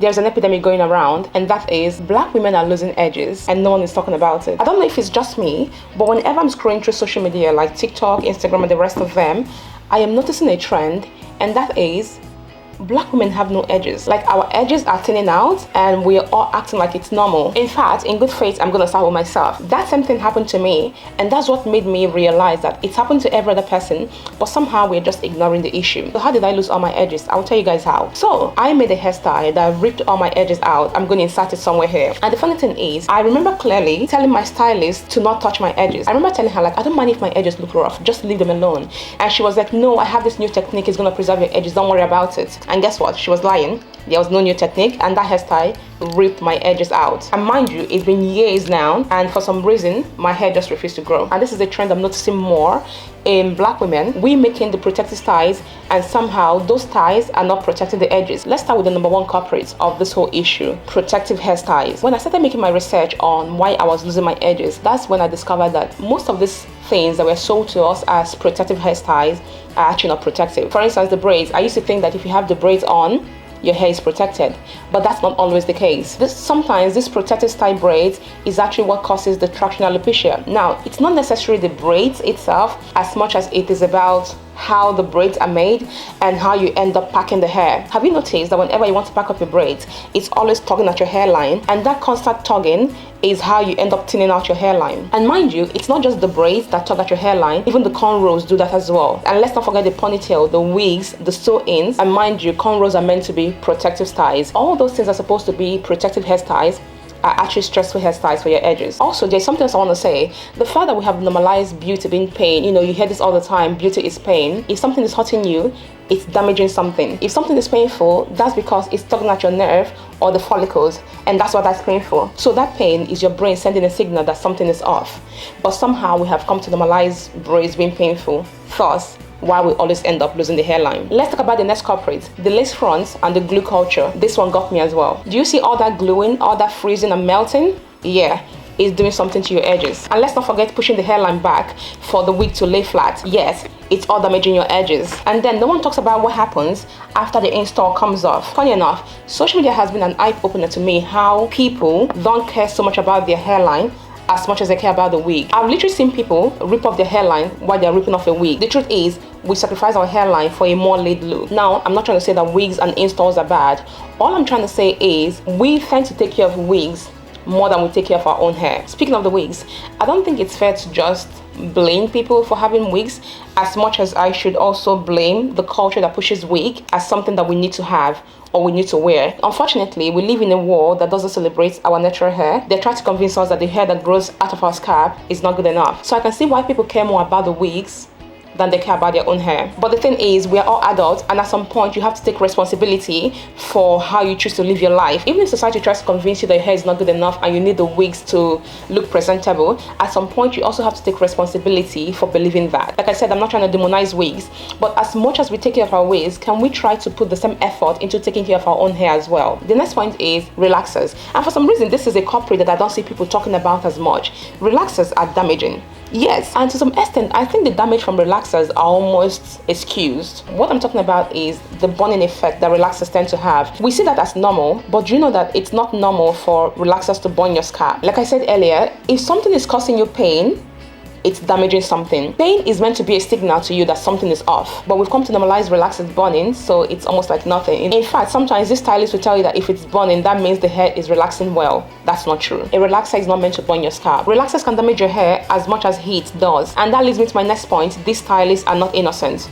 There's an epidemic going around, and that is black women are losing edges and no one is talking about it. I don't know if it's just me, but whenever I'm scrolling through social media like TikTok, Instagram, and the rest of them, I am noticing a trend, and that is black women have no edges. Like, our edges are thinning out and we're all acting like it's normal. In fact, in good faith, I'm gonna start with myself. That same thing happened to me, and that's what made me realize that it's happened to every other person, but somehow we're just ignoring the issue. So how did I lose all my edges? I'll tell you guys how. So I made a hairstyle that ripped all my edges out. I'm gonna insert it somewhere here. And the funny thing is, I remember clearly telling my stylist to not touch my edges. I remember telling her, like, I don't mind if my edges look rough, just leave them alone. And she was like, no, I have this new technique, it's gonna preserve your edges, don't worry about it. And guess what? She was lying. There was no new technique, and that hairstyle ripped my edges out. And mind you, it's been years now, and for some reason my hair just refused to grow. And this is a trend I'm noticing more in black women. We making the protective styles, and somehow those styles are not protecting the edges. Let's start with the number one culprit of this whole issue: protective hairstyles. When I started making my research on why I was losing my edges, that's when I discovered that most of these things that were sold to us as protective hairstyles are actually not protective. For instance, the braids. I used to think that if you have the braids on, your hair is protected, but that's not always the case. Sometimes this protective style braids is actually what causes the traction alopecia. Now, it's not necessarily the braids itself as much as it is about how the braids are made and how you end up packing the hair. Have you noticed that whenever you want to pack up your braids, it's always tugging at your hairline, and that constant tugging is how you end up thinning out your hairline? And mind you, it's not just the braids that tug at your hairline, even the cornrows do that as well. And let's not forget the ponytail, the wigs, the sew-ins. And mind you, cornrows are meant to be protective styles. All those things are supposed to be protective hairstyles are actually stressful hairstyles for your edges. Also, there's something else I want to say. The fact that we have normalized beauty being pain, you know, you hear this all the time, beauty is pain. If something is hurting you, it's damaging something. If something is painful, that's because it's tugging at your nerve or the follicles, and that's what that's painful. So that pain is your brain sending a signal that something is off. But somehow we have come to normalize braids being painful. Thus, why we always end up losing the hairline. Let's talk about the next culprit, the lace fronts and the glue culture. This one got me as well. Do you see all that gluing, all that freezing and melting? Yeah, it's doing something to your edges. And let's not forget pushing the hairline back for the wig to lay flat. Yes, it's all damaging your edges. And then no one talks about what happens after the install comes off. Funny enough, social media has been an eye-opener to me how people don't care so much about their hairline as much as they care about the wig. I've literally seen people rip off their hairline while they're ripping off a wig. The truth is, we sacrifice our hairline for a more laid look. Now, I'm not trying to say that wigs and installs are bad. All I'm trying to say is we tend to take care of wigs more than we take care of our own hair. Speaking of the wigs, I don't think it's fair to just blame people for having wigs as much as I should also blame the culture that pushes wig as something that we need to have or we need to wear. Unfortunately, we live in a world that doesn't celebrate our natural hair. They try to convince us that the hair that grows out of our scalp is not good enough. So I can see why people care more about the wigs than they care about their own hair. But the thing is, we are all adults, and at some point you have to take responsibility for how you choose to live your life. Even if society tries to convince you that your hair is not good enough and you need the wigs to look presentable, at some point you also have to take responsibility for believing that. Like I said, I'm not trying to demonize wigs, but as much as we take care of our wigs, can we try to put the same effort into taking care of our own hair as well? The next point is relaxers. And for some reason, this is a culprit that I don't see people talking about as much. Relaxers are damaging. Yes, and to some extent, I think the damage from relaxers are almost excused. What I'm talking about is the burning effect that relaxers tend to have. We see that as normal, but do you know that it's not normal for relaxers to burn your scalp? Like I said earlier, if something is causing you pain, it's damaging something. Pain is meant to be a signal to you that something is off, but we've come to normalize relaxers burning, so it's almost like nothing. In fact, sometimes this stylist will tell you that if it's burning, that means the hair is relaxing well. That's not true. A relaxer is not meant to burn your scalp. Relaxers can damage your hair as much as heat does. And that leads me to my next point. These stylists are not innocent.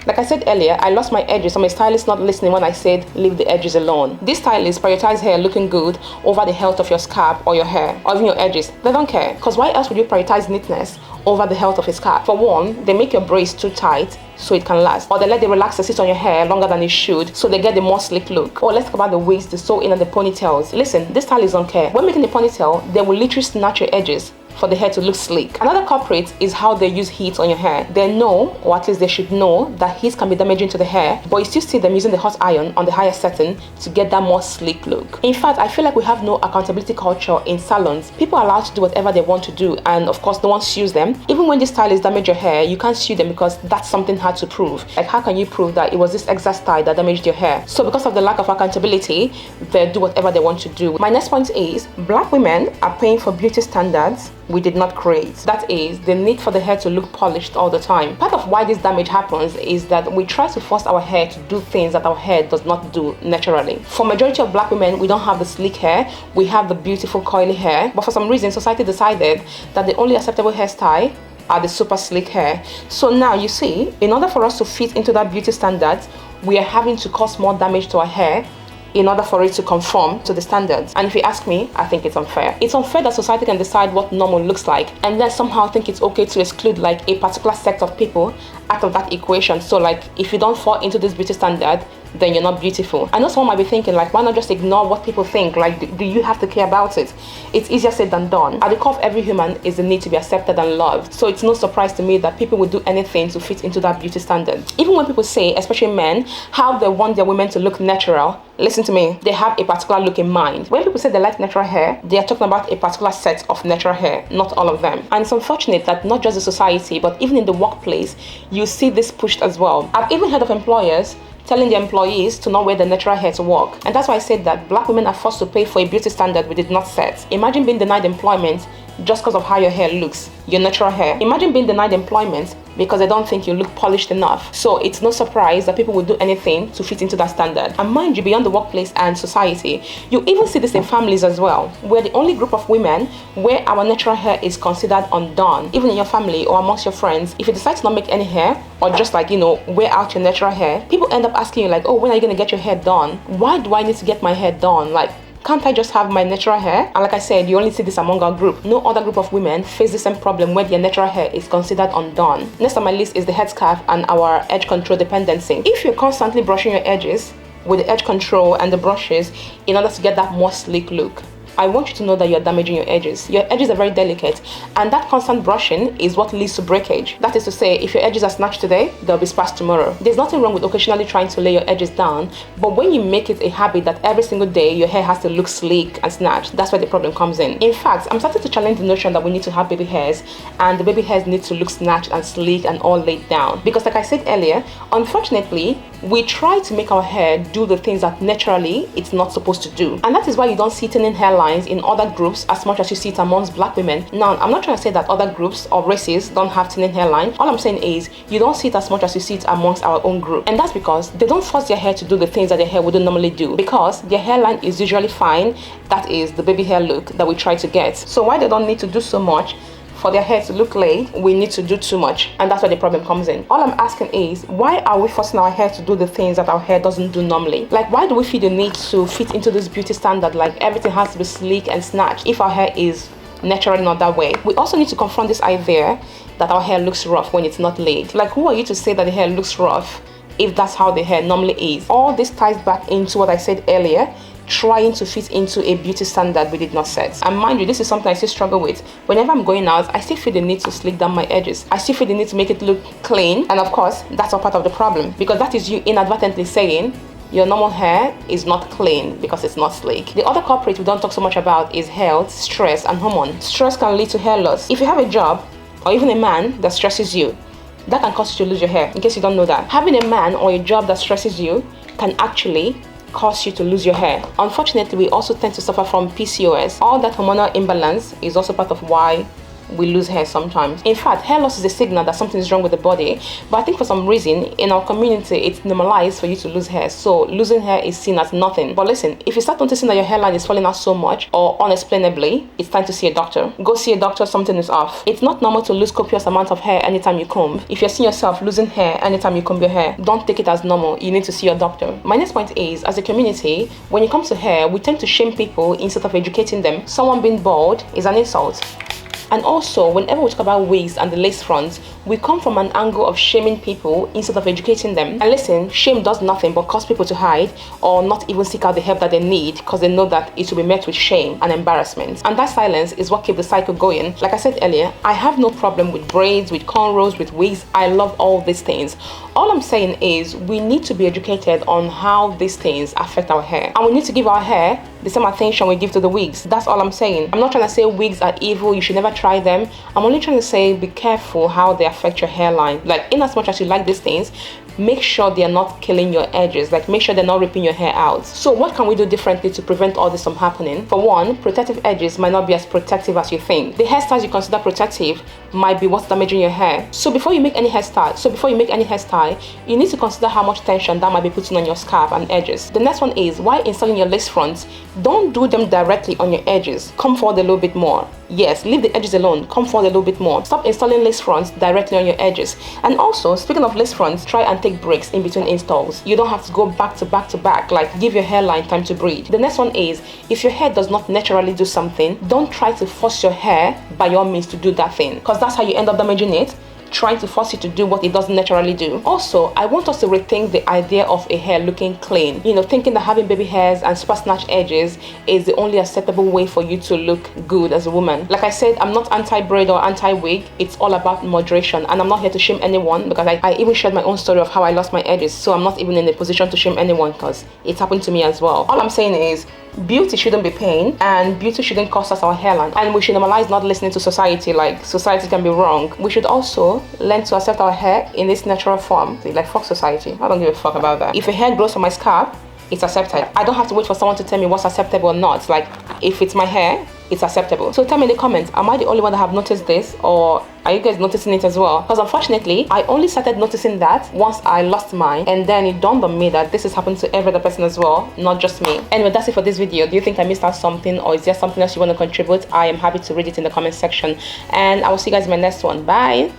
Like I said earlier, I lost my edges. I'm a stylist not listening when I said leave the edges alone. These stylists prioritize hair looking good over the health of your scalp or your hair or even your edges. They don't care, because why else would you prioritize neatness over the health of your scalp? For one, they make your braids too tight so it can last, or they let the relaxer sit on your hair longer than it should so they get the more slick look. Or let's talk about the wigs, the sew-in and the ponytails. Listen, these stylists don't care. When making the ponytail, they will literally snatch your edges for the hair to look sleek. Another culprit is how they use heat on your hair. They know, or at least they should know, that heat can be damaging to the hair, but you still see them using the hot iron on the higher setting to get that more sleek look. In fact, I feel like we have no accountability culture in salons. People are allowed to do whatever they want to do, and of course no one sues them. Even when these stylists damage your hair, you can't sue them because that's something hard to prove. Like, how can you prove that it was this exact style that damaged your hair? So because of the lack of accountability, they do whatever they want to do. My next point is, black women are paying for beauty standards we did not create. That is, the need for the hair to look polished all the time. Part of why this damage happens is that we try to force our hair to do things that our hair does not do naturally. For majority of black women, we don't have the sleek hair, we have the beautiful coily hair, but for some reason society decided that the only acceptable hairstyle are the super sleek hair. So now you see, in order for us to fit into that beauty standards, we are having to cause more damage to our hair in order for it to conform to the standards. And if you ask me, I think it's unfair. It's unfair that society can decide what normal looks like and then somehow think it's okay to exclude like a particular set of people out of that equation. So like, if you don't fall into this beauty standard, then you're not beautiful. I know someone might be thinking like, why not just ignore what people think? Like, do you have to care about it? It's easier said than done. At the core of every human is the need to be accepted and loved. So it's no surprise to me that people would do anything to fit into that beauty standard. Even when people say, especially men, how they want their women to look natural, listen to me, they have a particular look in mind. When people say they like natural hair, they are talking about a particular set of natural hair, not all of them. And it's unfortunate that not just the society, but even in the workplace, you see this pushed as well. I've even heard of employers telling their employees to not wear the natural hair to work. And that's why I said that black women are forced to pay for a beauty standard we did not set. Imagine being denied employment just because of how your hair looks, your natural hair. Imagine being denied employment because they don't think you look polished enough. So it's no surprise that people will do anything to fit into that standard. And mind you, beyond the workplace and society, you even see this in families as well. We're the only group of women where our natural hair is considered undone. Even in your family or amongst your friends, if you decide to not make any hair or just like, you know, wear out your natural hair, people end up asking you like, oh, when are you gonna get your hair done? Why do I need to get my hair done? Like, can't I just have my natural hair? And like I said, you only see this among our group. No other group of women face the same problem where their natural hair is considered undone. Next on my list is the headscarf and our edge control dependency. If you're constantly brushing your edges with the edge control and the brushes in order to get that more sleek look, I want you to know that you're damaging your edges. Your edges are very delicate, and that constant brushing is what leads to breakage. That is to say, if your edges are snatched today, they'll be sparse tomorrow. There's nothing wrong with occasionally trying to lay your edges down, but when you make it a habit that every single day your hair has to look sleek and snatched, that's where the problem comes in. In fact, I'm starting to challenge the notion that we need to have baby hairs, and the baby hairs need to look snatched and sleek and all laid down. Because like I said earlier, unfortunately, we try to make our hair do the things that naturally it's not supposed to do. And that is why you don't see thinning hairlines in other groups as much as you see it amongst black women. Now, I'm not trying to say that other groups or races don't have thinning hairline. All I'm saying is you don't see it as much as you see it amongst our own group. And that's because they don't force their hair to do the things that their hair wouldn't normally do, because their hairline is usually fine. That is the baby hair look that we try to get. So why they don't need to do so much for their hair to look laid, we need to do too much, and that's where the problem comes in. All I'm asking is, why are we forcing our hair to do the things that our hair doesn't do normally? Like, why do we feel the need to fit into this beauty standard, like everything has to be sleek and snatched, if our hair is naturally not that way? We also need to confront this idea that our hair looks rough when it's not laid. Like, who are you to say that the hair looks rough if that's how the hair normally is? All this ties back into what I said earlier, trying to fit into a beauty standard we did not set. And mind you, this is something I still struggle with. Whenever I'm going out, I still feel the need to sleek down my edges. I still feel the need to make it look clean. And of course, that's all part of the problem, because that is you inadvertently saying your normal hair is not clean because it's not sleek. The other culprit we don't talk so much about is health, stress, and hormone. Stress can lead to hair loss. If you have a job or even a man that stresses you, that can cause you to lose your hair, in case you don't know that. Having a man or a job that stresses you can actually cause you to lose your hair. Unfortunately, we also tend to suffer from PCOS. All that hormonal imbalance is also part of why we lose hair sometimes. In fact, hair loss is a signal that something is wrong with the body, but I think for some reason in our community it's normalized for you to lose hair, so losing hair is seen as nothing. But listen, if you start noticing that your hairline is falling out so much or unexplainably, it's time to see a doctor. Go see a doctor, something is off. It's not normal to lose copious amount of hair anytime you comb. If you're seeing yourself losing hair anytime you comb your hair, don't take it as normal. You need to see your doctor. My next point is, as a community, when it comes to hair, we tend to shame people instead of educating them. Someone being bald is an insult. And also, whenever we talk about wigs and the lace fronts, we come from an angle of shaming people instead of educating them. And listen, shame does nothing but cause people to hide or not even seek out the help that they need because they know that it will be met with shame and embarrassment. And that silence is what keeps the cycle going. Like I said earlier, I have no problem with braids, with cornrows, with wigs. I love all these things. All I'm saying is we need to be educated on how these things affect our hair. And we need to give our hair the same attention we give to the wigs. That's all I'm saying. I'm not trying to say wigs are evil, you should never try them. I'm only trying to say be careful how they affect your hairline. Like, in as much as you like these things, make sure they're not killing your edges. Like, make sure they're not ripping your hair out. So what can we do differently to prevent all this from happening? For one, protective edges might not be as protective as you think. The hairstyles you consider protective might be what's damaging your hair. So before you make any hairstyle, you need to consider how much tension that might be putting on your scalp and edges. The next one is, while installing your lace fronts, don't do them directly on your edges. Come forward a little bit more. Yes, leave the edges alone. Come forward a little bit more. Stop installing lace fronts directly on your edges. And also, speaking of lace fronts, try and take breaks in between installs. You don't have to go back to back to back. Like, give your hairline time to breathe. The next one is, if your hair does not naturally do something, don't try to force your hair by all means to do that thing, because that's how you end up damaging it, trying to force it to do what it doesn't naturally do. Also, I want us to rethink the idea of a hair looking clean. You know, thinking that having baby hairs and super snatched edges is the only acceptable way for you to look good as a woman. Like I said, I'm not anti-braid or anti-wig. It's all about moderation, and I'm not here to shame anyone, because I even shared my own story of how I lost my edges, so I'm not even in a position to shame anyone because it happened to me as well. All I'm saying is, beauty shouldn't be pain, and beauty shouldn't cost us our hairline, and we should normalize not listening to society. Like, society can be wrong. We should also learn to accept our hair in its natural form. Like, fuck society. I don't give a fuck about that. If a hair grows on my scalp, it's accepted. I don't have to wait for someone to tell me what's acceptable or not. Like, if it's my hair, it's acceptable. So tell me in the comments, am I the only one that have noticed this, or are you guys noticing it as well? Because unfortunately, I only started noticing that once I lost mine, and then it dawned on me that this is happening to every other person as well, not just me. Anyway, that's it for this video. Do you think I missed out something, or is there something else you want to contribute? I am happy to read it in the comment section, and I will see you guys in my next one. Bye.